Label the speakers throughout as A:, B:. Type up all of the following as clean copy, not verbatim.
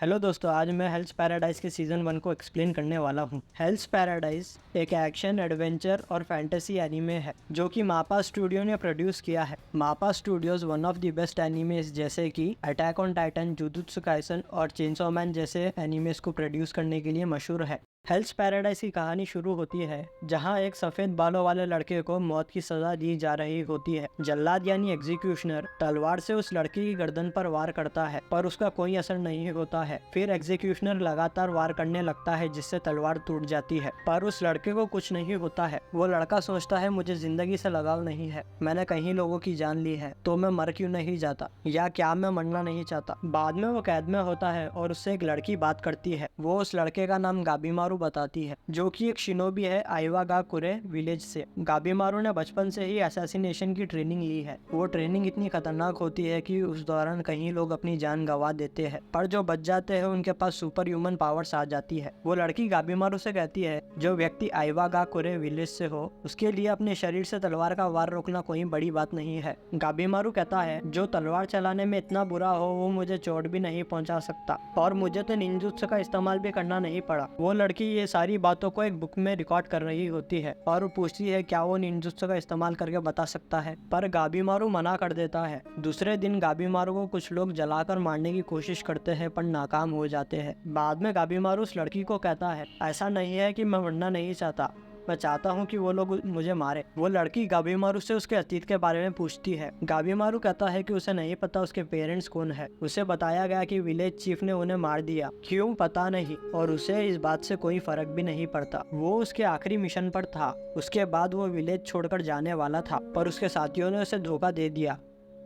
A: Hello दोस्तों, आज मैं हेल्स पैराडाइज के सीज़न 1 को एक्सप्लेन करने वाला हूँ। हेल्स पैराडाइज एक एक्शन, एडवेंचर और फैंटेसी एनीमे है जो कि मापा स्टूडियो ने प्रोड्यूस किया है। MAPPA studios one of the best animes जैसे कि attack on Titan, Jujutsu Kaisen और चेनसॉ मैन जैसे एनीमेज को प्रोड्यूस करने के लिए मशहूर है। हेल्स पैराडाइज की कहानी शुरू होती है जहां एक सफेद बालों वाले लड़के को मौत की सजा दी जा रही होती है। जल्लाद यानी एग्जीक्यूशनर तलवार से उस लड़के की गर्दन पर वार करता है पर उसका कोई असर नहीं होता है। फिर एग्जीक्यूशनर लगातार वार करने लगता है जिससे तलवार टूट जाती है पर उस लड़के को कुछ नहीं होता है। वो लड़का सोचता है मुझे जिंदगी से लगाव नहीं है, मैंने कई लोगों की जान ली है तो मैं मर क्यों नहीं जाता, या क्या मैं मरना नहीं चाहता। बाद में वो कैद में होता है और उससे एक लड़की बात करती है। वो उस लड़के का नाम गाबीमारू बताती है जो कि एक शिनोबी है आइवागाकुरे विलेज से। गाबीमारू ने बचपन से ही असैसिनेशन की ट्रेनिंग ली है। वो ट्रेनिंग इतनी खतरनाक होती है कि उस दौरान कई लोग अपनी जान गंवा देते हैं पर जो बच जाते हैं उनके पास सुपर ह्यूमन पावर्स आ जाती है। वो लड़की गाबीमारू से कहती है जो व्यक्ति आइवागाकुरे विलेज से हो उसके लिए अपने शरीर से तलवार का वार रोकना कोई बड़ी बात नहीं है। गाबीमारू कहता है जो तलवार चलाने में इतना बुरा हो वो मुझे चोट भी नहीं पहुंचा सकता और मुझे तो निंजुत्सु का इस्तेमाल भी करना नहीं पड़ा। वो लड़की ये सारी बातों को एक बुक में रिकॉर्ड कर रही होती है और वो पूछती है क्या वो निंजुत्सु का इस्तेमाल करके बता सकता है, पर गाबीमारू मना कर देता है। दूसरे दिन गाबीमारू को कुछ लोग जलाकर मारने की कोशिश करते हैं पर नाकाम हो जाते हैं। बाद में गाबीमारू उस लड़की को कहता है ऐसा नहीं है कि मैं मरना नहीं चाहता, मैं चाहता हूँ कि वो लोग मुझे मारे। वो लड़की गाबीमारू से उसके अतीत के बारे में पूछती है। गाबीमारू कहता है कि उसे नहीं पता उसके पेरेंट्स कौन है। उसे बताया गया कि विलेज चीफ ने उन्हें मार दिया, क्यों पता नहीं, और उसे इस बात से कोई फर्क भी नहीं पड़ता। वो उसके आखिरी मिशन पर था। उसके बाद वो विलेज छोड़कर जाने वाला था पर उसके साथियों ने उसे धोखा दे दिया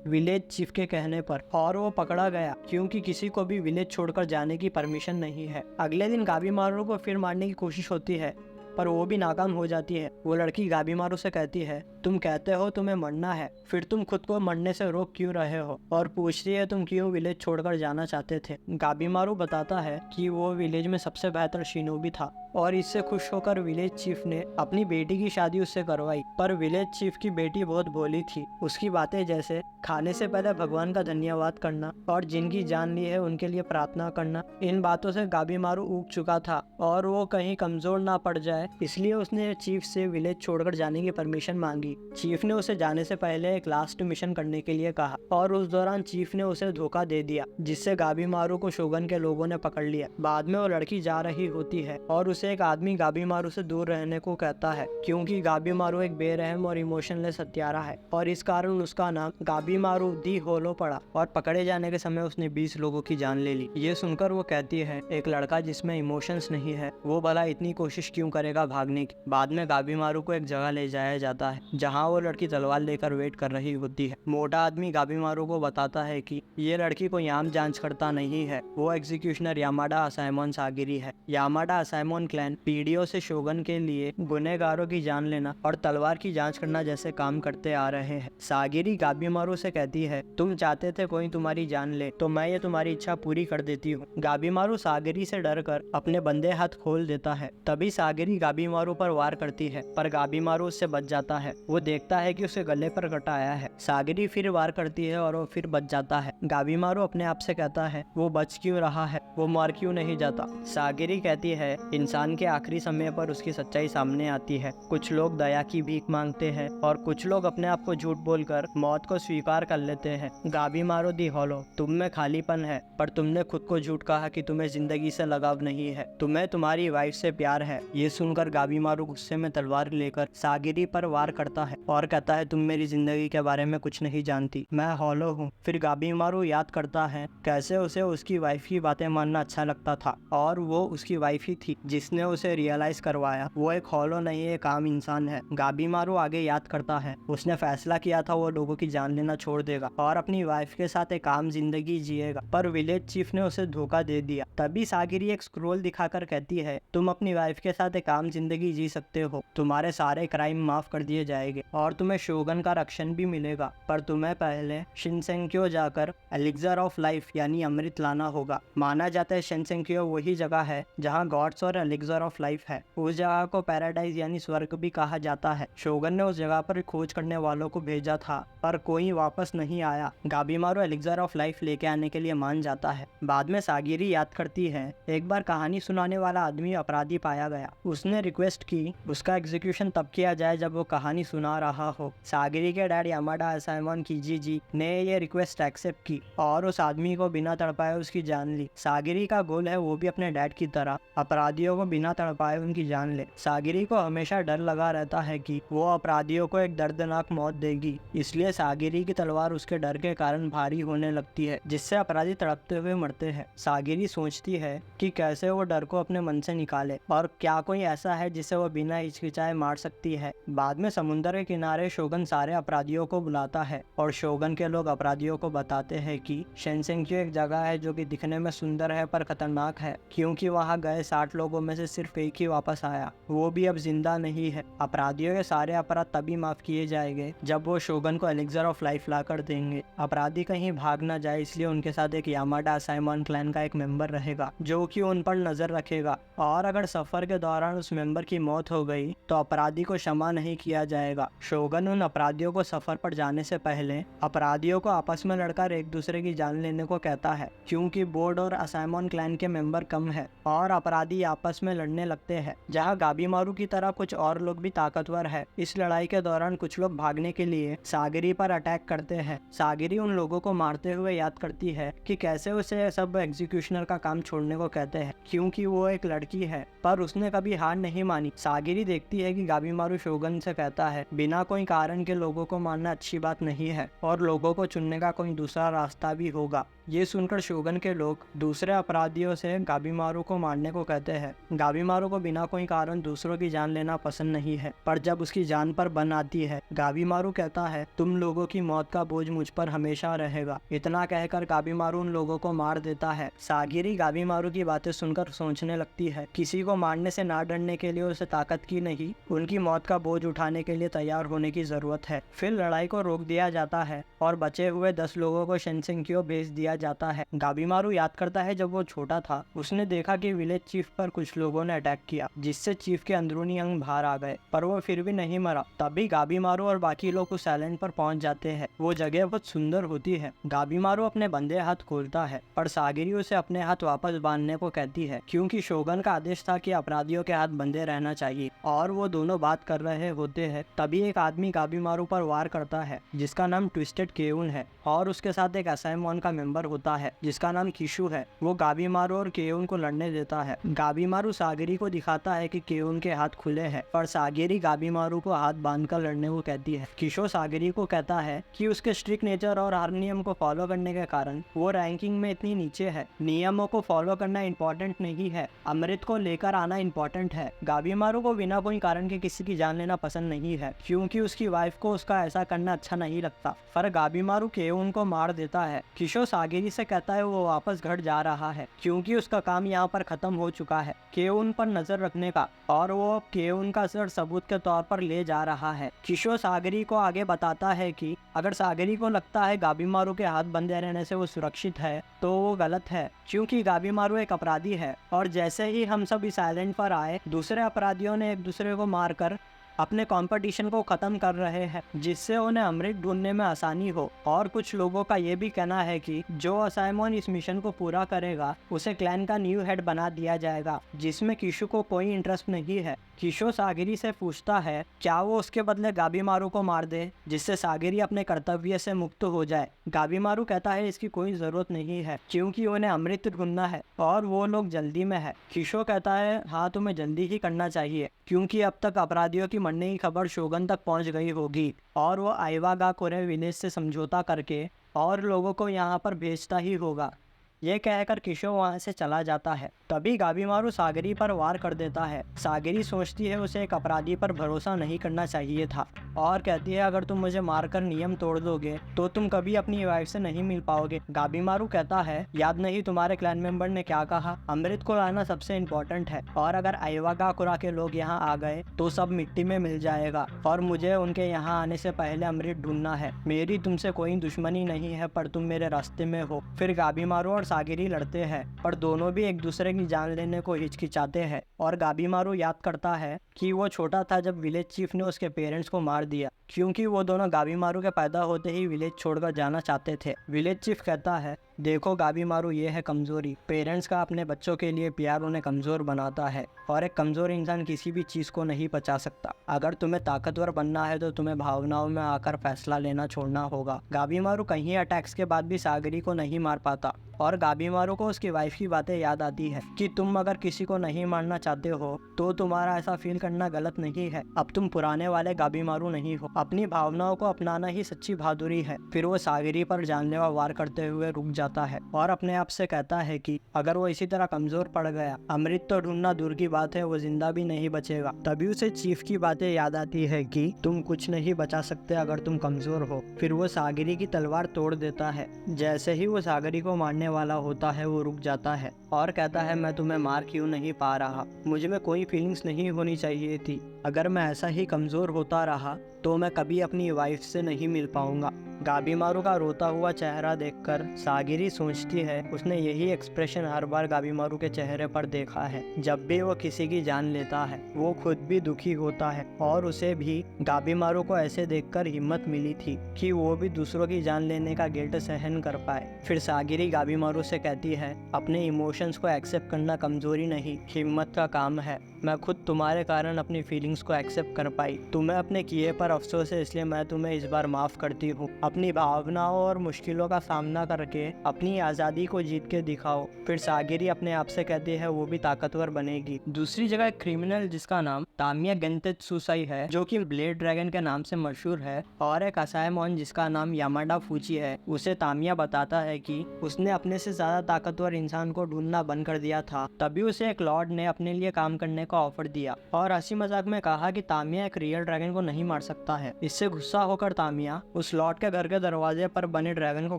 A: विलेज चीफ के कहने पर, और वो पकड़ा गया क्योंकि किसी को भी विलेज छोड़कर जाने की परमिशन नहीं है। अगले दिन गाबीमारू को फिर मारने की कोशिश होती है पर वो भी नाकाम हो जाती है। वो लड़की गाबीमारू से कहती है तुम कहते हो तुम्हें मरना है, फिर तुम खुद को मरने से रोक क्यों रहे हो, और पूछती है तुम क्यों विलेज छोड़कर जाना चाहते थे। गाबीमारू बताता है कि वो विलेज में सबसे बेहतर शिनोबी था और इससे खुश होकर विलेज चीफ ने अपनी बेटी की शादी उससे करवाई। पर विलेज चीफ की बेटी बहुत भोली थी। उसकी बातें जैसे खाने से पहले भगवान का धन्यवाद करना और जिनकी जान ली है उनके लिए प्रार्थना करना, इन बातों से गाबीमारू ऊब चुका था और वो कहीं कमजोर ना पड़ जाए इसलिए उसने चीफ से विलेज छोड़कर जाने की परमिशन मांगी। चीफ ने उसे जाने से पहले एक लास्ट मिशन करने के लिए कहा और उस दौरान चीफ ने उसे धोखा दे दिया जिससे गाबीमारू को शोगन के लोगों ने पकड़ लिया। बाद में वो लड़की जा रही होती है और उसे एक आदमी गाबीमारू से दूर रहने को कहता है क्योंकि गाबीमारू एक बेरहम और इमोशनलेस हत्यारा है और इस कारण उसका नाम गाबीमारू दी होलो पड़ा और पकड़े जाने के समय उसने 20 लोगों की जान ले ली। ये सुनकर वो कहती है एक लड़का जिसमें इमोशंस नहीं है वो भला इतनी कोशिश क्यों करेगा भागने की। बाद में गाबीमारू को एक जगह ले जाया जाता है जहाँ वो लड़की तलवार लेकर वेट कर रही होती है। मोटा आदमी गाबीमारू को बताता है कि ये लड़की को याम जांच करता नहीं है, वो एग्जीक्यूशनर यामाडा असाइमोन सागिरी है। यामाडा असाइमोन क्लैन पीढ़ियों से शोगन के लिए गुनहगारों की जान लेना और तलवार की जांच करना जैसे काम करते आ रहे हैं। सागिरी गाबीमारू से कहती है तुम चाहते थे कोई तुम्हारी जान ले तो मैं ये तुम्हारी इच्छा पूरी कर देती हूँ। गाबीमारू सागिरी से डरकर अपने बंदे हाथ खोल देता है। तभी सागिरी गाबीमारू पर वार करती है पर गाबीमारू उससे बच जाता है। वो देखता है कि उसके गले पर कटा आया है। सागिरी फिर वार करती है और वो फिर बच जाता है। गाबीमारू अपने आप से कहता है वो बच क्यों रहा है, वो मार क्यों नहीं जाता। सागिरी कहती है इंसान के आखिरी समय पर उसकी सच्चाई सामने आती है। कुछ लोग दया की भीख मांगते हैं और कुछ लोग अपने आप को झूठ बोलकर मौत को स्वीकार कर लेते हैं। गाबीमारू दी होलो, तुम में खालीपन है पर तुमने खुद को झूठ कहा कि तुम्हें जिंदगी से लगाव नहीं है, तुम्हें तुम्हारी वाइफ से प्यार है। ये सुनकर गाबीमारू गुस्से में तलवार लेकर सागिरी पर वार करता है और कहता है तुम मेरी जिंदगी के बारे में कुछ नहीं जानती, मैं हॉलो हूँ। फिर गाबीमारू याद करता है कैसे उसे उसकी वाइफ की बातें मानना अच्छा लगता था और वो उसकी वाइफ ही थी जिसने उसे रियलाइज करवाया वो एक हॉलो नहीं एक आम इंसान है। गाबीमारू आगे याद करता है उसने फैसला किया था वो लोगों की जान लेना छोड़ देगा और अपनी वाइफ के साथ एक आम जिंदगी जिएगा पर विलेज चीफ ने उसे धोखा दे दिया। तभी सागिरी एक स्क्रोल दिखाकर कहती है तुम अपनी वाइफ के साथ एक आम जिंदगी जी सकते हो, तुम्हारे सारे क्राइम माफ कर दिए जाएंगे और तुम्हें शोगन का रक्षण भी मिलेगा, पर तुम्हें पहले शिनसेंक्यो जाकर एलिक्सर ऑफ लाइफ यानी अमृत लाना होगा। माना जाता है शिनसेंक्यो वही जगह है जहाँ गॉड्स और एलिक्सर ऑफ लाइफ है। उस जगह को पैराडाइज यानी स्वर्ग भी कहा जाता है। शोगन ने उस जगह पर खोज करने वालों को भेजा था पर कोई वापस नहीं आया। गाबीमारू एलिक्सर ऑफ लाइफ लेके आने के लिए मान जाता है। बाद में सागिरी याद करती है, एक बार कहानी सुनाने वाला आदमी अपराधी पाया गया। उसने रिक्वेस्ट की उसका एग्जीक्यूशन तब किया जाए जब वो कहानी सुना रहा हो। सागिरी के डैड यामाडा असाइमन कीजी ने ये रिक्वेस्ट एक्सेप्ट की और उस आदमी को बिना तड़पाए उसकी जान ली। सागिरी का गोल है वो भी अपने डैड की तरह अपराधियों को बिना तड़पाए उनकी जान ले। सागिरी को हमेशा डर लगा रहता है कि वो अपराधियों को एक दर्दनाक मौत देगी, इसलिए सागिरी की तलवार उसके डर के कारण भारी होने लगती है जिससे अपराधी तड़पते हुए मरते हैं। सागिरी सोचती है कि कैसे वो डर को अपने मन से निकाले और क्या कोई ऐसा है जिसे वो बिना हिचकिचाए मार सकती है। बाद में समुद्र के किनारे शोगन सारे अपराधियों को बुलाता है और शोगन के लोग अपराधियों को बताते हैं कि शेनसेंक्यो एक जगह है जो कि दिखने में सुंदर है पर खतरनाक है, क्योंकि वहाँ गए 60 लोगों में से सिर्फ एक ही वापस आया, वो भी अब जिंदा नहीं है। अपराधियों के सारे अपराध तभी माफ किए जाएंगे जब वो शोगन को एलिक्सर ऑफ लाइफ ला कर देंगे। अपराधी कहीं भाग न जाए इसलिए उनके साथ एक यामाडा असाइमन क्लैन का एक मेंबर रहेगा जो कि उन पर नजर रखेगा, और अगर सफर के दौरान उस मेंबर की मौत हो गई तो अपराधी को क्षमा नहीं किया जाएगा। शोगन उन अपराधियों को सफर पर जाने से पहले अपराधियों को आपस में लड़कर एक दूसरे की जान लेने को कहता है, क्योंकि बोर्ड और असाइमन क्लैन के मेंबर कम है और अपराधी आपस में लड़ने लगते हैं। जहां गाबीमारू की तरह कुछ और लोग भी ताकतवर है। इस लड़ाई के दौरान कुछ लोग भागने के लिए सागिरी पर अटैक करते हैं। सागिरी उन लोगों को मारते हुए याद करती है कि कैसे उसे सब एग्जीक्यूशनर का काम छोड़ने को कहते हैं क्योंकि वो एक लड़की है, पर उसने कभी हार नहीं मानी। सागिरी देखती है कि गाबीमारू शोगन से कहता है बिना कोई कारण के लोगों को मारना अच्छी बात नहीं है और लोगों को चुनने का कोई दूसरा रास्ता भी होगा। ये सुनकर शोगन के लोग दूसरे अपराधियों से गाबीमारू को मारने को कहते हैं। गाबीमारू को बिना कोई कारण दूसरों की जान लेना पसंद नहीं है, पर जब उसकी जान पर बन आती है गाबीमारू कहता है तुम लोगों की मौत का बोझ मुझ पर हमेशा रहेगा। इतना कहकर गाबीमारू उन लोगों को मार देता है। सागिरी गाबीमारू की बातें सुनकर सोचने लगती है किसी को मारने से ना डरने के लिए उसे ताकत की नहीं, उनकी मौत का बोझ उठाने के लिए तैयार होने की जरूरत है। फिर लड़ाई को रोक दिया जाता है और बचे हुए 10 लोगों को शेनसेंक्यो भेज दिया जाता है। गाबीमारू याद करता है जब वो छोटा था उसने देखा कि विलेज चीफ पर कुछ लोगों ने अटैक किया जिससे चीफ के अंदरूनी अंग बाहर आ गए, पर वो फिर भी नहीं मरा। तभी गाबीमारू और बाकी लोग उस आइलैंड पर पहुंच जाते हैं। वो जगह बहुत सुंदर होती है। गाबीमारू अपने बंधे हाथ खोलता है पर सागिरी उसे अपने हाथ वापस बांधने को कहती है क्योंकि शोगन का आदेश था कि अपराधियों के हाथ बंधे रहना चाहिए और वो दोनों बात कर रहे होते हैं। तभी एक आदमी गाबीमारू पर वार करता है जिसका नाम ट्विस्टेड केउन है और उसके साथ एक असाइमन का मेंबर होता है जिसका नाम किशु है। वो गाबीमारू और केउन को लड़ने देता है। गाबीमारू सागिरी को दिखाता है कि केउन के हाथ खुले हैं, पर सागिरी गाबीमारू को हाथ बांधकर लड़ने को कहती है। किशो सागिरी को कहता है कि उसके स्ट्रिक्ट नेचर और हर नियम को फॉलो करने के कारण वो रैंकिंग में इतनी नीचे है। नियमों को फॉलो करना इम्पोर्टेंट नहीं है, अमृत को लेकर आना इम्पोर्टेंट है। गाबीमारू को बिना कोई कारण के किसी की जान लेना पसंद नहीं है क्योंकि उसकी वाइफ को उसका ऐसा करना अच्छा नहीं लगता, पर गाबीमारू केउन को मार देता है। किशो सागिरी से कहता है वो वापस घर जा रहा है क्योंकि उसका काम यहाँ पर खत्म हो चुका है केउन पर नजर रखने का, और वो केउन का सर सबूत के तौर पर ले जा रहा है। किशो सागिरी को आगे बताता है कि अगर सागिरी को लगता है गाबीमारू के हाथ बंधे रहने से वो सुरक्षित है तो वो गलत है क्योंकि गाबीमारू एक अपराधी है और जैसे ही हम सब इस आइलैंड पर आए दूसरे अपराधियों ने एक दूसरे को मारकर अपने कंपटीशन को खत्म कर रहे हैं जिससे उन्हें अमृत ढूंढने में आसानी हो। और कुछ लोगों का ये भी कहना है कि जो असाइमन इस मिशन को पूरा करेगा उसे क्लैन का न्यू हेड बना दिया जाएगा, जिसमें किशु को कोई इंटरेस्ट नहीं है। किशो सागिरी से पूछता है क्या वो उसके बदले गाबीमारू को मार दे जिससे सागिरी अपने कर्तव्य से मुक्त हो जाए। गाबीमारू कहता है इसकी कोई जरूरत नहीं है क्योंकि उन्हें अमृत ढूंढना है और वो लोग जल्दी में है। किशो कहता है हाँ तुम्हें जल्दी ही करना चाहिए क्योंकि अब तक अपराधियों की मरने की खबर शोगन तक पहुंच गई होगी और वो आइवागाकुरे विलेज से समझौता करके और लोगों को यहाँ पर भेजता ही होगा। ये कहकर किशो वहाँ से चला जाता है। तभी गाबीमारू सागिरी पर वार कर देता है। सागिरी सोचती है उसे एक अपराधी पर भरोसा नहीं करना चाहिए था और कहती है अगर तुम मुझे मारकर नियम तोड़ दोगे तो तुम कभी अपनी वाइफ से नहीं मिल पाओगे। गाबीमारू कहता है याद नहीं तुम्हारे क्लैन मेंबर ने क्या कहा, अमृत को लाना सबसे इम्पोर्टेंट है और अगर आइवागाकुरा के लोग यहाँ आ गए तो सब मिट्टी में मिल जाएगा और मुझे उनके यहाँ आने से पहले अमृत ढूंढना है। मेरी तुमसे कोई दुश्मनी नहीं है पर तुम मेरे रास्ते में हो। फिर गाबीमारू और सागिरी लड़ते हैं, पर दोनों भी एक दूसरे की जान लेने को हिचकिचाते हैं। और गाबीमारू याद करता है कि वो छोटा था जब विलेज चीफ ने उसके पेरेंट्स को मार दिया, क्योंकि वो दोनों गाबीमारू के पैदा होते ही विलेज छोड़कर जाना चाहते थे। विलेज चीफ कहता है, देखो गाबीमारू, ये है कमजोरी। पेरेंट्स का अपने बच्चों के लिए प्यार उन्हें कमजोर बनाता है, और एक कमजोर इंसान किसी भी चीज को नहीं बचा सकता। अगर तुम्हें ताकतवर बनना है तो तुम्हें भावनाओं में आकर फैसला लेना छोड़ना होगा। गाबीमारू कई अटैक्स के बाद भी सागरी को नहीं मार पाता, और गाबीमारू को उसकी वाइफ की बातें याद आती है कि तुम अगर किसी को नहीं मारना चाहते हो तो तुम्हारा ऐसा फील करना गलत नहीं है। अब तुम पुराने वाले गाबीमारू नहीं हो। अपनी भावनाओं को अपनाना ही सच्ची बहादुरी है। फिर वो सागरी पर जानलेवा वार करते हुए रुक जाता है और अपने आप से कहता है कि अगर वो इसी तरह कमजोर पड़ गया, अमृत तो ढूंढना दूर की बात है, वो जिंदा भी नहीं बचेगा। तभी उसे चीफ की बातें याद आती है कि तुम कुछ नहीं बचा सकते अगर तुम कमजोर हो। फिर वो सागरी की तलवार तोड़ देता है। जैसे ही वो सागरी को मारने वाला होता है, वो रुक जाता है और कहता है, मैं तुम्हें मार क्यों नहीं पा रहा? मुझ में कोई फीलिंग्स नहीं होनी चाहिए थी। अगर मैं ऐसा ही कमजोर होता रहा तो मैं कभी अपनी वाइफ से नहीं मिल पाऊंगा। गाबीमारू का रोता हुआ चेहरा देखकर सागिरी सोचती है, उसने यही एक्सप्रेशन हर बार गाबीमारू के चेहरे पर देखा है। जब भी वो किसी की जान लेता है वो खुद भी दुखी होता है, और उसे भी गाबीमारू को ऐसे देखकर हिम्मत मिली थी कि वो भी दूसरों की जान लेने का गिल्ट सहन कर पाए। फिर सागिरी गाबीमारू से कहती है, अपने इमोशंस को एक्सेप्ट करना कमजोरी नहीं, हिम्मत का काम है। मैं खुद तुम्हारे कारण अपनी फीलिंग्स को एक्सेप्ट कर पाई। तुम्हें अपने किए पर अफसोस है, इसलिए मैं तुम्हें इस बार माफ करती हूँ। अपनी भावनाओं और मुश्किलों का सामना करके अपनी आज़ादी को जीत के दिखाओ। फिर सागिरी अपने आप से कहती है वो भी ताकतवर बनेगी। दूसरी जगह एक क्रिमिनल जिसका नाम तामिया गेंतेत्सुसाई है, जो कि ब्लेड ड्रैगन के नाम से मशहूर है, और एक असायमोन जिसका नाम यामाडा फूची है, उसे तामिया बताता है कि उसने अपने से ज्यादा ताकतवर इंसान को ढूंढना बंद कर दिया था। तभी उसे एक लॉर्ड ने अपने लिए काम करने का ऑफर दिया और हंसी मजाक में कहा कि तामिया एक रियल ड्रैगन को नहीं मार सकता है। इससे गुस्सा होकर तामिया उस लॉर्ड के घर के दरवाजे पर बने ड्रैगन को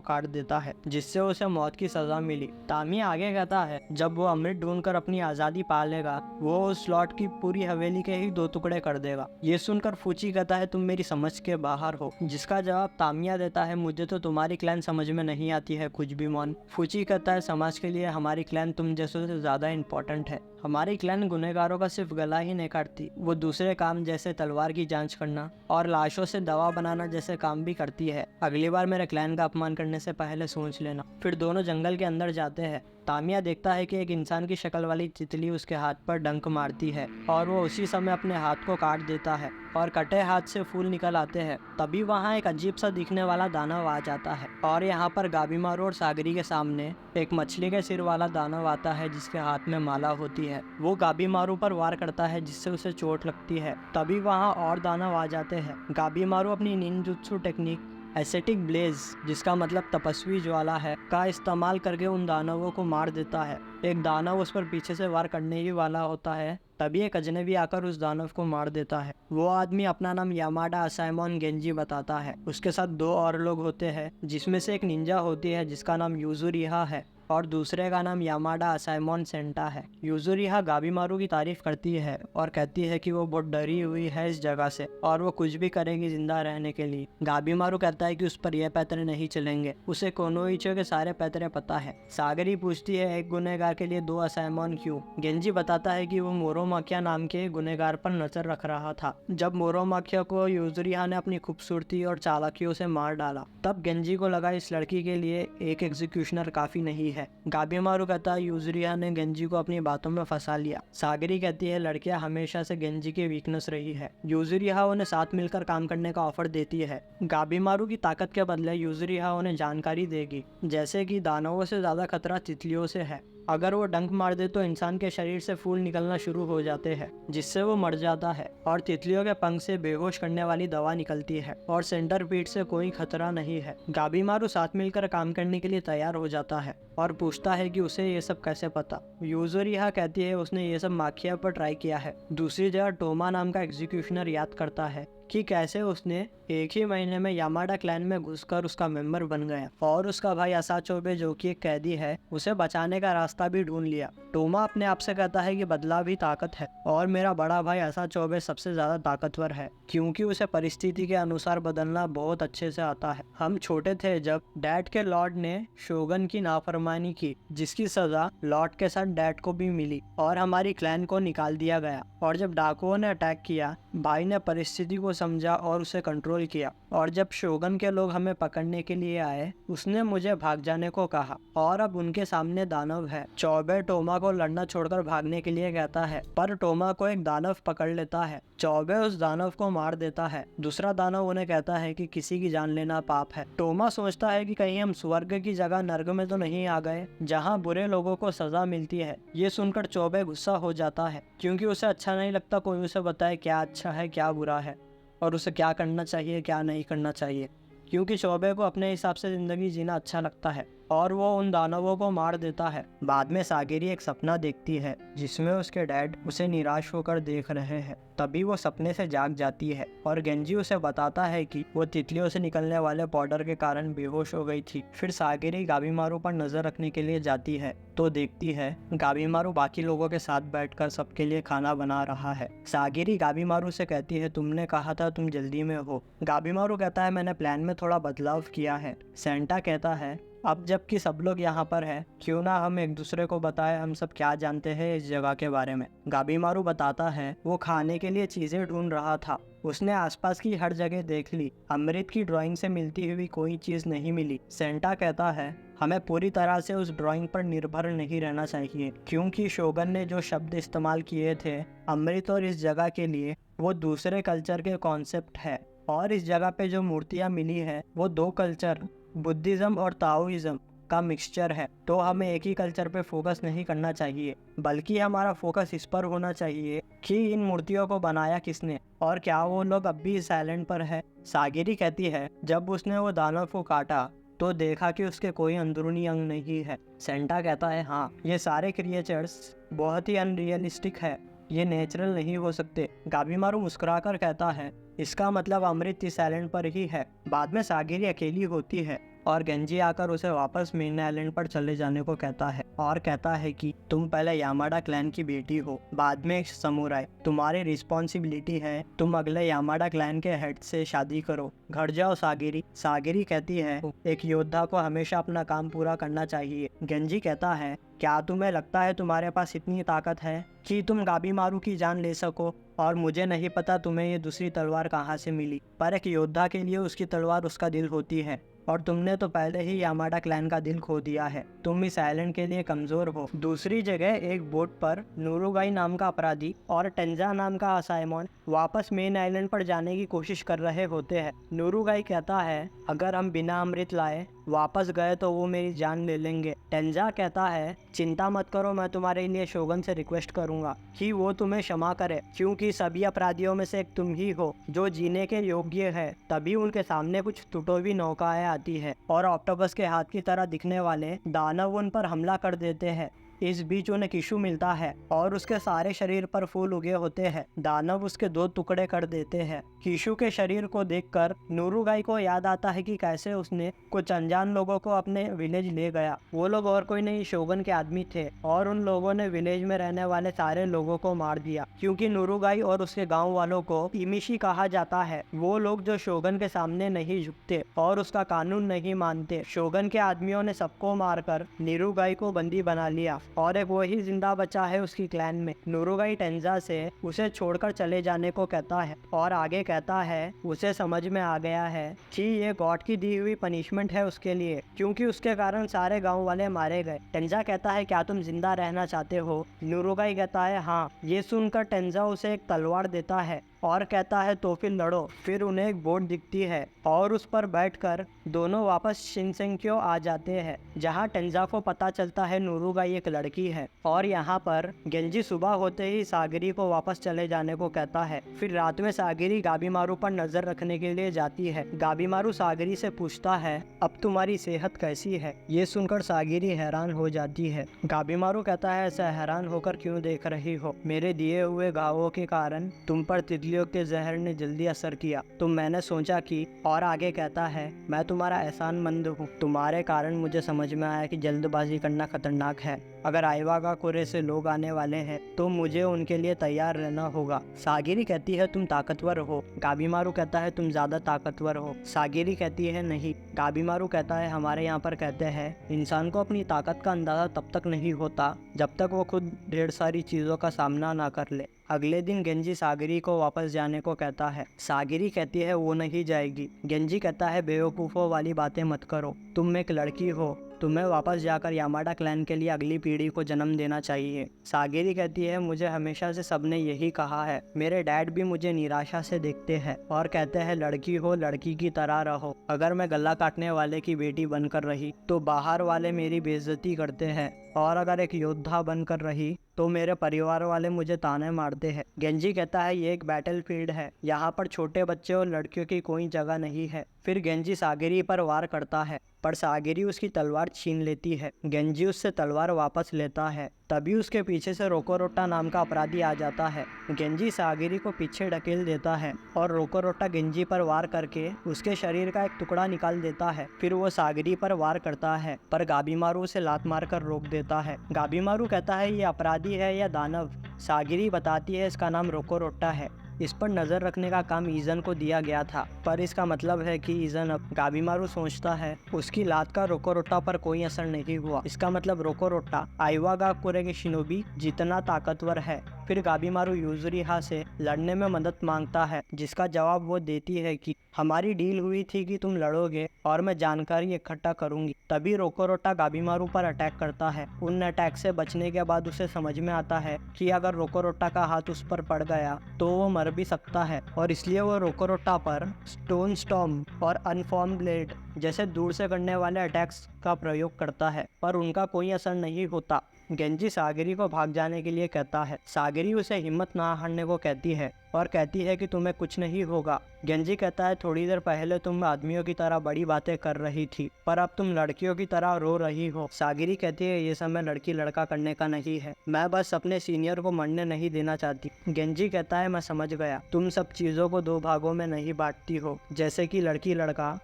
A: काट देता है, जिससे उसे मौत की सजा मिली। तामिया आगे कहता है, जब वो अमृत ढूंढकर अपनी आजादी पा लेगा, वो उस लॉर्ड की पूरी हवेली के ही 2 टुकड़े कर देगा। ये सुनकर फूची कहता है, तुम मेरी समझ के बाहर हो। जिसका जवाब तामिया देता है, मुझे तो तुम्हारी क्लैन समझ में नहीं आती है कुछ भी मॉन। फूची कहता है, समाज के लिए हमारी क्लैन तुम जैसों से ज्यादा इंपॉर्टेंट है। हमारी क्लैन गुनहगारों का सिर्फ गला ही नहीं काटती, वो दूसरे काम जैसे तलवार की जांच करना और लाशों से दवा बनाना जैसे काम भी करती है। अगली बार मेरे क्लैन का अपमान करने से पहले सोच लेना। फिर दोनों जंगल के अंदर जाते हैं। तामिया देखता है कि एक इंसान की शक्ल वाली तितली उसके हाथ पर डंक मारती है और वो उसी समय अपने हाथ को काट देता है और कटे हाथ से फूल निकल आते हैं। तभी वहाँ एक अजीब सा दिखने वाला दानव आ जाता है और यहाँ पर गाबीमारू और सागरी के सामने एक मछली के सिर वाला दानव आता है जिसके हाथ में माला होती है। वो गाबीमारू पर वार करता है जिससे उसे चोट लगती है। तभी वहाँ और दानव आ जाते हैं। गाबीमारू अपनी निंजुत्सु टेक्निक एसेटिक ब्लेज, जिसका मतलब तपस्वी ज्वाला है, का इस्तेमाल करके उन दानवों को मार देता है। एक दानव उस पर पीछे से वार करने ही वाला होता है, तभी एक अजनबी आकर उस दानव को मार देता है। वो आदमी अपना नाम यामाडा असायमोन गेंजी बताता है। उसके साथ 2 और लोग होते हैं, जिसमें से एक निंजा होती है जिसका नाम यूजुरिहा है और दूसरे का नाम यामाडा असायमोन सेंटा है। यूजुरिहा गाबीमारू की तारीफ करती है और कहती है कि वो बहुत डरी हुई है इस जगह से और वो कुछ भी करेगी जिंदा रहने के लिए। गाबीमारू कहता है कि उस पर यह पैतरे नहीं चलेंगे, उसे कोनोइचो के सारे पैतरे पता है। सागरी पूछती है, एक गुनहगार के लिए 2 असायमोन क्यों? गेंजी बताता है कि वो मोरोमाकिया नाम के गुनहगार पर नजर रख रहा था। जब मोरोमाकिया को यूजुरिहा ने अपनी खूबसूरती और चालाकियों से मार डाला, तब गेंजी को लगा इस लड़की के लिए एक एग्जीक्यूशनर काफी नहीं है। गाबीमारू कहता है, यूजुरिहा ने गेंजी को अपनी बातों में फंसा लिया। सागरी कहती है, लड़कियां हमेशा से गेंजी की वीकनेस रही है। यूजुरिहा उन्हें साथ मिलकर काम करने का ऑफर देती है। गाबीमारू की ताकत के बदले यूजुरिहा उन्हें जानकारी देगी, जैसे कि दानवों से ज्यादा खतरा तितलियों से है। अगर वो डंक मार दे तो इंसान के शरीर से फूल निकलना शुरू हो जाते हैं, जिससे वो मर जाता है, और तितलियों के पंख से बेहोश करने वाली दवा निकलती है, और सेंटरपीड से कोई खतरा नहीं है। गाबीमारू साथ मिलकर काम करने के लिए तैयार हो जाता है और पूछता है कि उसे ये सब कैसे पता। यूजुरिहा कहती है उसने ये सब माखिया पर ट्राई किया है। दूसरी जगह टोमा नाम का एग्जीक्यूशनर याद करता है कि कैसे उसने एक ही महीने में यामाडा क्लैन में घुसकर उसका मेंबर बन गया और उसका भाई असाचोबे जो कि एक कैदी है उसे बचाने का रास्ता भी ढूंढ लिया। टोमा अपने आप से कहता है कि बदलाव ही ताकत है और मेरा बड़ा भाई असाचोबे सबसे ज्यादा ताकतवर है क्योंकि उसे परिस्थिति के अनुसार बदलना बहुत अच्छे से आता है। हम छोटे थे जब डैड के लॉर्ड ने शोगन की नाफरमानी की जिसकी सजा लॉर्ड के साथ डैड को भी मिली और हमारी क्लैन को निकाल दिया गया। और जब डाकुओं ने अटैक किया भाई ने परिस्थिति को समझा और उसे कंट्रोल किया और जब शोगन के लोग हमें पकड़ने के लिए आए उसने मुझे भाग जाने को कहा और अब उनके सामने दानव है। चौबे टोमा को लड़ना छोड़कर भागने के लिए कहता है पर टोमा को एक दानव पकड़ लेता है। चौबे उस दानव को मार देता है। दूसरा दानव उन्हें कहता है कि किसी की जान लेना पाप है। टोमा सोचता है कि कहीं हम स्वर्ग की जगह नर्क में तो नहीं आ गए जहाँ बुरे लोगों को सजा मिलती है। ये सुनकर चौबे गुस्सा हो जाता है क्योंकि उसे अच्छा नहीं लगता कोई उसे बताए क्या अच्छा है क्या बुरा है और उसे क्या करना चाहिए क्या नहीं करना चाहिए, क्योंकि चौबे को अपने हिसाब से जिंदगी जीना अच्छा लगता है और वो उन दानवों को मार देता है। बाद में सागिरी एक सपना देखती है जिसमें उसके डैड उसे निराश होकर देख रहे हैं। तभी वो सपने से जाग जाती है और गेंजी उसे बताता है कि वो तितलियों से निकलने वाले पाउडर के कारण बेहोश हो गई थी। फिर सागिरी गाबीमारू पर नजर रखने के लिए जाती है तो देखती है गाबीमारू बाकी लोगों के साथ बैठकर सबके लिए खाना बना रहा है। सागिरी गाबीमारू से कहती है तुमने कहा था तुम जल्दी में हो। गाबीमारू कहता है मैंने प्लान में थोड़ा बदलाव किया है। सेंटा कहता है अब जबकि सब लोग यहाँ पर हैं क्यों ना हम एक दूसरे को बताएं हम सब क्या जानते हैं इस जगह के बारे में। गाबीमारू बताता है वो खाने के लिए चीजें ढूंढ रहा था। उसने आसपास की हर जगह देख ली, अमृत की ड्राइंग से मिलती हुई कोई चीज नहीं मिली। सेंटा कहता है हमें पूरी तरह से उस ड्राइंग पर निर्भर नहीं रहना चाहिए क्योंकि शोगन ने जो शब्द इस्तेमाल किए थे अमृत और इस जगह के लिए वो दूसरे कल्चर के कॉन्सेप्ट है और इस जगह पे जो मूर्तियाँ मिली है वो दो कल्चर बुद्धिज्म और ताओइज्म का मिक्सचर है। तो हमें एक ही कल्चर पे फोकस नहीं करना चाहिए बल्कि हमारा फोकस इस पर होना चाहिए कि इन मूर्तियों को बनाया किसने और क्या वो लोग अब भी इस आइलैंड पर है। सागिरी कहती है जब उसने वो दानव को काटा तो देखा कि उसके कोई अंदरूनी अंग नहीं है। सेंटा कहता है हाँ ये सारे क्रिएचर्स बहुत ही अनरियलिस्टिक है, ये नेचुरल नहीं हो सकते। गाबीमारू मुस्कुराकर कहता है इसका मतलब अमृत इस आइलैंड पर ही है। बाद में सागिरी अकेली होती है और गेंजी आकर उसे वापस मेन आइलैंड पर चले जाने को कहता है और कहता है कि तुम पहले यामाडा क्लैन की बेटी हो, बाद में एक समुराई, तुम्हारी रिस्पॉन्सिबिलिटी है तुम अगले यामाडा क्लैन के हेड से शादी करो। घर जाओ सागिरी। सागिरी कहती है एक योद्धा को हमेशा अपना काम पूरा करना चाहिए। गेंजी कहता है क्या तुम्हें लगता है तुम्हारे पास इतनी ताकत है कि तुम गाबीमारू की जान ले सको? और मुझे नहीं पता तुम्हें ये दूसरी तलवार कहाँ से मिली, पर एक योद्धा के लिए उसकी तलवार उसका दिल होती है और तुमने तो पहले ही यामाडा क्लैन का दिल खो दिया है। तुम इस आइलैंड के लिए कमजोर हो। दूसरी जगह एक बोट पर नूरुगाई नाम का अपराधी और टेंजा नाम का असाइमन वापस मेन आइलैंड पर जाने की कोशिश कर रहे होते हैं। नूरुगाई कहता है अगर हम बिना अमृत लाए वापस गए तो वो मेरी जान ले लेंगे। टेंजा कहता है चिंता मत करो, मैं तुम्हारे लिए शोगन से रिक्वेस्ट करूंगा कि वो तुम्हें क्षमा करे क्योंकि सभी अपराधियों में से एक तुम ही हो जो जीने के योग्य है। तभी उनके सामने कुछ टुटोवी नौकाएं आती है और ऑक्टोपस के हाथ की तरह दिखने वाले दानव उन पर हमला कर देते हैं। इस बीच उन्हें किशु मिलता है और उसके सारे शरीर पर फूल उगे होते हैं। दानव उसके 2 टुकड़े कर देते हैं। किशु के शरीर को देखकर नूरुगाई को याद आता है कि कैसे उसने कुछ अनजान लोगों को अपने विलेज ले गया। वो लोग और कोई नहीं शोगन के आदमी थे और उन लोगों ने विलेज में रहने वाले सारे लोगों को मार दिया क्योंकि नूरुगाई और उसके गाँव वालों को इमिशी कहा जाता है। वो लोग जो शोगन के सामने नहीं झुकते और उसका कानून नहीं मानते। शोगन के आदमियों ने सबको मारकर नूरुगाई को बंदी बना लिया और एक वही जिंदा बचा है उसकी क्लैन में। नूरुगाई टेंजा से उसे छोड़कर चले जाने को कहता है और आगे कहता है उसे समझ में आ गया है कि ये गॉड की दी हुई पनिशमेंट है उसके लिए क्योंकि उसके कारण सारे गांव वाले मारे गए। टेंजा कहता है क्या तुम जिंदा रहना चाहते हो? नूरुगाई कहता है हाँ। ये सुनकर टेंजा उसे एक तलवार देता है और कहता है तो फिर लड़ो। फिर उन्हें एक बोट दिखती है और उस पर बैठकर दोनों वापस शिनसेंक्यो आ जाते हैं जहां टेंजा को पता चलता है नूरुगाई एक लड़की है। और यहाँ पर गेंजी सुबह होते ही सागिरी को वापस चले जाने को कहता है। फिर रात में सागिरी गाबीमारू पर नजर रखने के लिए जाती है। गाबीमारू सागिरी से पूछता है अब तुम्हारी सेहत कैसी है? ये सुनकर सागिरी हैरान हो जाती है। गाबीमारू कहता है ऐसा हैरान होकर क्यों देख रही हो? मेरे दिए हुए घावों के कारण तुम पर तितली बिजलियों के जहर ने जल्दी असर किया तो मैंने सोचा कि, और आगे कहता है, मैं तुम्हारा एहसानमंद हूँ। तुम्हारे कारण मुझे समझ में आया कि जल्दबाजी करना खतरनाक है। अगर आइवागाकुरे से लोग आने वाले हैं तो मुझे उनके लिए तैयार रहना होगा। सागिरी कहती है तुम ताकतवर हो। गाबीमारू कहता है तुम ज्यादा ताकतवर हो। सागिरी कहती है नहीं। गाबीमारू कहता है हमारे यहाँ पर कहते हैं इंसान को अपनी ताकत का अंदाजा तब तक नहीं होता जब तक वो खुद ढेर सारी चीज़ों का सामना ना कर ले। अगले दिन गेंजी सागिरी को वापस जाने को कहता है। सागिरी कहती है वो नहीं जाएगी। गेंजी कहता है बेवकूफ़ों वाली बातें मत करो, तुम एक लड़की हो, तुम्हें वापस जाकर यामाडा क्लैन के लिए अगली पीढ़ी को जन्म देना चाहिए। सागिरी कहती है मुझे हमेशा से सबने यही कहा है, मेरे डैड भी मुझे निराशा से देखते हैं और कहते हैं लड़की हो लड़की की तरह रहो। अगर मैं गला काटने वाले की बेटी बनकर रही तो बाहर वाले मेरी बेइज्जती करते हैं और अगर एक योद्धा बनकर रही तो मेरे परिवार वाले मुझे ताने मारते हैं। गेंजी कहता है ये एक बैटलफील्ड है, यहाँ पर छोटे बच्चे और लड़कियों की कोई जगह नहीं है। फिर गेंजी सागिरी पर वार करता है पर सागिरी उसकी तलवार छीन लेती है। गेंजी उससे तलवार वापस लेता है। तभी उसके पीछे से रोकोरोटा नाम का अपराधी आ जाता है। गेंजी सागिरी को पीछे ढकेल देता है और रोकोरोटा गेंजी पर वार करके उसके शरीर का एक टुकड़ा निकाल देता है। फिर वो सागिरी पर वार करता है पर गाबीमारू उसे लात मारकर रोक देता है। गाबीमारू कहता है ये अपराधी है या दानव। सागिरी बताती है इसका नाम रोकोरोटा है, इस पर नज़र रखने का काम ईजन को दिया गया था, पर इसका मतलब है कि ईजन अब। गाबीमारू सोचता है उसकी लात का रोकोरोटा पर कोई असर नहीं हुआ, इसका मतलब रोकोरोटा आइवागाकुरे के शिनोबी जितना ताकतवर है। फिर गाबीमारू यूजुरिहा से लड़ने में मदद मांगता है जिसका जवाब वो देती है कि हमारी डील हुई थी कि तुम लड़ोगे और मैं जानकारी इकट्ठा करूंगी। तभी रोकोरोटा गाबीमारू पर अटैक करता है। उन अटैक से बचने के बाद उसे समझ में आता है कि अगर रोकोरोटा का हाथ उस पर पड़ गया तो वो मर भी सकता है और इसलिए वो रोकोरोटा पर स्टोन स्टॉर्म और अनफॉर्म ब्लेड जैसे दूर से करने वाले अटैक्स का प्रयोग करता है पर उनका कोई असर नहीं होता। गेंजी सागिरी को भाग जाने के लिए कहता है। सागिरी उसे हिम्मत ना हारने को कहती है और कहती है कि तुम्हें कुछ नहीं होगा। गेंजी कहता है थोड़ी देर पहले तुम आदमियों की तरह बड़ी बातें कर रही थी पर अब तुम लड़कियों की तरह रो रही हो। सागिरी कहती है ये समय लड़की लड़का करने का नहीं है, मैं बस अपने सीनियर को मरने नहीं देना चाहती। गेंजी कहता है मैं समझ गया, तुम सब चीज़ों को दो भागों में नहीं बांटती हो, जैसे कि लड़की लड़का,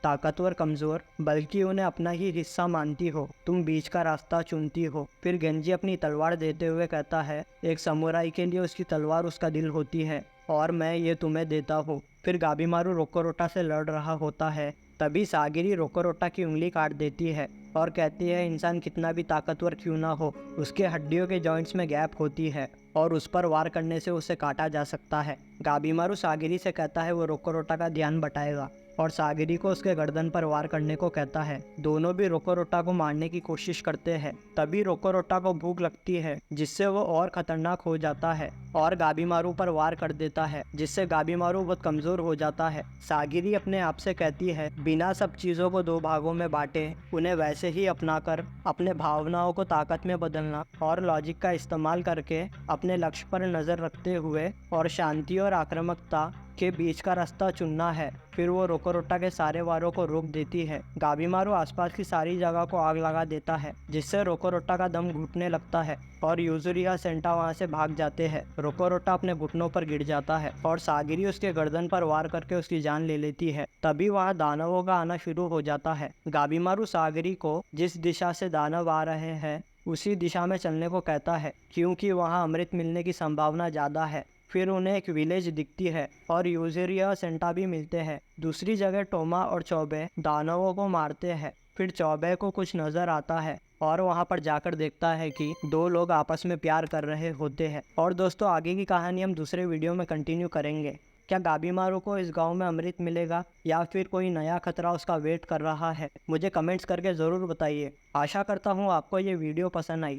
A: ताकतवर कमज़ोर, बल्कि उन्हें अपना ही हिस्सा मानती हो, तुम बीच का रास्ता चुनती हो। फिर गेंजी अपनी तलवार देते हुए कहता है एक समुराई के लिए उसकी तलवार उसका दिल होती है और मैं ये तुम्हें देता हूँ। फिर गाबीमारू रोकोरोटा से लड़ रहा होता है, तभी सागिरी रोकोरोटा की उंगली काट देती है और कहती है इंसान कितना भी ताकतवर क्यों ना हो, उसके हड्डियों के जॉइंट्स में गैप होती है और उस पर वार करने से उसे काटा जा सकता है। गाबीमारू सागिरी से कहता है वो रोकोरोटा का ध्यान बटाएगा और सागिरी को उसके गर्दन पर वार करने को कहता है। दोनों भी रोकोरोटा को मारने की कोशिश करते हैं। तभी रोकोरोटा को भूख लगती है जिससे वो और खतरनाक हो जाता है और गाबीमारू पर वार कर देता है जिससे गाबीमारू बहुत कमजोर हो जाता है। सागिरी अपने आप से कहती है बिना सब चीज़ों को दो भागों में बांटे उन्हें वैसे ही अपनाकर अपने भावनाओं को ताकत में बदलना और लॉजिक का इस्तेमाल करके अपने लक्ष्य पर नज़र रखते हुए और शांति और आक्रामकता के बीच का रास्ता चुनना है। फिर वो रोकोरोटा के सारे वारों को रोक देती है। गाबीमारू आसपास की सारी जगह को आग लगा देता है जिससे रोकोरोटा का दम घुटने लगता है और यूजुरिहा सेंटा वहां से भाग जाते हैं। रोकोरोटा अपने घुटनों पर गिर जाता है और सागिरी उसके गर्दन पर वार करके उसकी जान ले लेती है। तभी वहां दानवों का आना शुरू हो जाता है। गाबीमारू सागिरी को जिस दिशा से दानव आ रहे हैं उसी दिशा में चलने को कहता है क्योंकि वहाँ अमृत मिलने की संभावना ज़्यादा है। फिर उन्हें एक विलेज दिखती है और यूजुरिहा सेंटा भी मिलते हैं। दूसरी जगह टोमा और चौबे दानवों को मारते हैं। फिर चौबे को कुछ नज़र आता है और वहाँ पर जाकर देखता है कि दो लोग आपस में प्यार कर रहे होते हैं। और दोस्तों आगे की कहानी हम दूसरे वीडियो में कंटिन्यू करेंगे। क्या गाबीमारू को इस गांव में अमृत मिलेगा या फिर कोई नया खतरा उसका वेट कर रहा है? मुझे कमेंट्स करके ज़रूर बताइए। आशा करता हूँ आपको ये वीडियो पसंद आई।